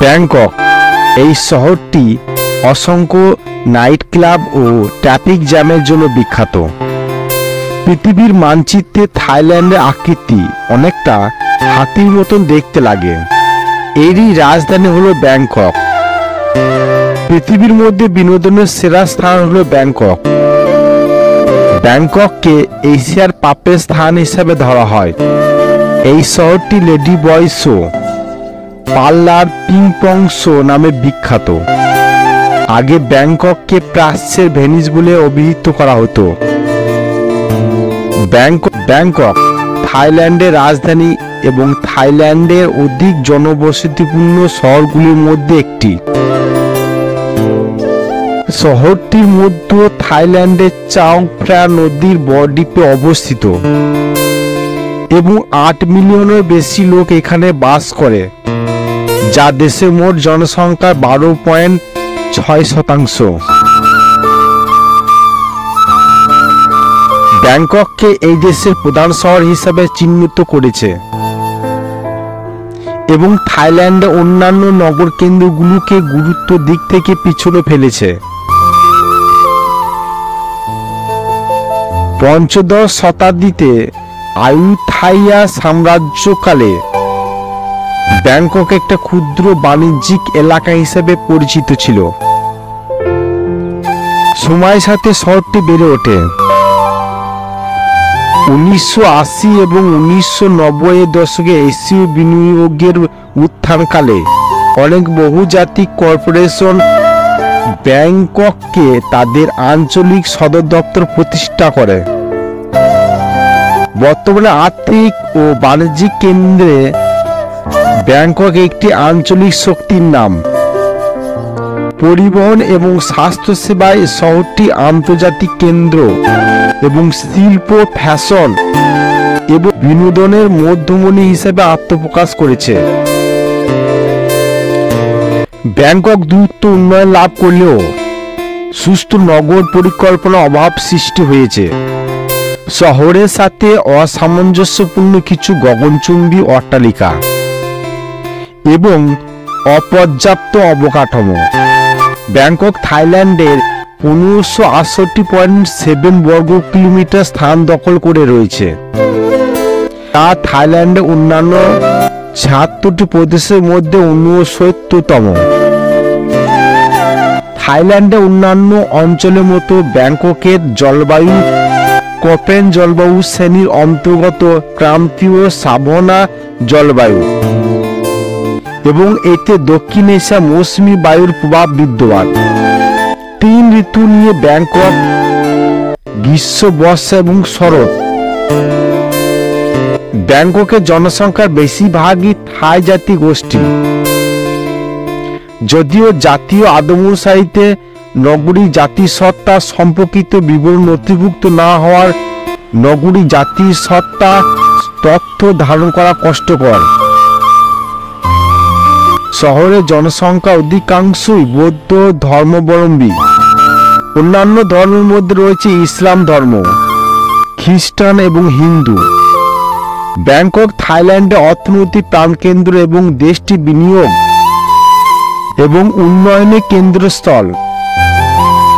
Bangkok এই শহরটি অসংখ্য নাইট ক্লাব ও ট্রাফিক জ্যামের জন্য বিখ্যাত। পৃথিবীর মানচিত্রে থাইল্যান্ডের আকৃতি অনেকটা হাতির মতন দেখতে লাগে। এরই রাজধানী হলো ব্যাংকক। পৃথিবীর মধ্যে বিনোদনের সেরা স্থান হলো ব্যাংকক। ব্যাংকককে এশিয়ার পাপের স্থান হিসেবে ধরা হয়। এই শহরটি lady boy show, parlour, ping pong show নামে বিখ্যাত। আগে ব্যাংকককে প্রাচ্যের ভেনিস বলে অভিহিত করা হতো। ব্যাংকক থাইল্যান্ডের রাজধানী এবং থাইল্যান্ডের অধিক জনবসতিপূর্ণ শহরগুলির মধ্যে একটি। শহরটির মধ্যে থাইল্যান্ডের চাও ফ্রায়া নদীর বদ্বীপে অবস্থিত এবং 8 মিলিয়নের বেশি লোক এখানে বাস করে, যা দেশের মোট জনসংখ্যার 12.6%। ব্যাংকককে এই দেশের প্রধান শহর হিসাবে চিহ্নিত করেছে এবং থাইল্যান্ডে অন্যান্য নগর কেন্দ্রগুলোকে গুরুত্ব দিক থেকে পিছনে ফেলেছে। পঞ্চদশ শতাব্দীতে আয়ুথাইয়া সাম্রাজ্যকালে ব্যাংকক একটা ক্ষুদ্র বাণিজ্যিক এলাকা হিসেবে পরিচিত ছিল। সময়ের সাথে শহরটি বেড়ে ওঠে। 1980 এবং 1990 এর দশকে এশীয় বিনিয়োগের উত্থানকালে অনেক বহুজাতিক কর্পোরেশন ব্যাংকককে তাদের আঞ্চলিক সদর দপ্তর প্রতিষ্ঠা করে। বর্তমানে আর্থিক ও বাণিজ্যিক কেন্দ্রে ব্যাংকক একটি আঞ্চলিক শক্তির নাম। পরিবহন এবং স্বাস্থ্যসেবায় শহরটি আন্তর্জাতিক কেন্দ্র এবং শিল্প, ফ্যাশন এবং বিনোদনের মধ্যমণি হিসেবে আত্মপ্রকাশ করেছে। ব্যাংকক দ্রুত উন্নয়ন লাভ করলেও সুস্থ নগর পরিকল্পনা অভাব সৃষ্টি হয়েছে। শহরের সাথে অসামঞ্জস্যপূর্ণ কিছু গগনচুম্বী অট্টালিকা এবং অপর্যাপ্ত অবকাঠামো। ব্যাংকক থাইল্যান্ডের 1568.7 বর্গ কিলোমিটার স্থান দখল করে রয়েছে, তা থাইল্যান্ডের অন্যান্য 76টি প্রদেশের মধ্যে 69তম। থাইল্যান্ডের অন্যান্য অঞ্চলের মতো ব্যাংককের জলবায়ু কোপেন জলবায়ু শ্রেণীর অন্তর্গত ক্রান্তীয় সাভানা জলবায়ু এবং এতে দক্ষিণ এশিয়া মৌসুমী বায়ুর প্রভাব বিদ্যমান। 3 ঋতু নিয়ে ব্যাংকক গ্রীষ্ম, বর্ষা এবং শরৎ। ব্যাংককের জনসংখ্যার বেশিরভাগই থাই জাতি গোষ্ঠী। যদিও জাতীয় আদমশুমারিতে নগরী জাতিসত্তা সম্পর্কিত বিবরণ নথিভুক্ত না হওয়ার নগরী জাতিসত্তা তথ্য ধারণ করা কষ্টকর। শহরের জনসংখ্যা অধিকাংশই বৌদ্ধ ধর্মাবলম্বী। অন্যান্য ধর্মের মধ্যে রয়েছে ইসলাম ধর্ম, খ্রিস্টান এবং হিন্দু। ব্যাংকক থাইল্যান্ডের অর্থনৈতিক প্রাণকেন্দ্র এবং দেশটি বিনিয়োগ এবং উন্নয়নের কেন্দ্রস্থল।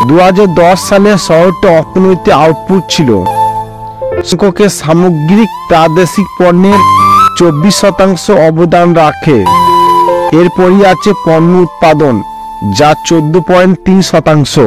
2010 সালে শহরটি অর্থনৈতিক আউটপুট ছিল ব্যাংককের সামগ্রিক প্রাদেশিক পণ্যের 24% অবদান রাখে। এরপরই আছে পণ্য উৎপাদন, যা 14.3%।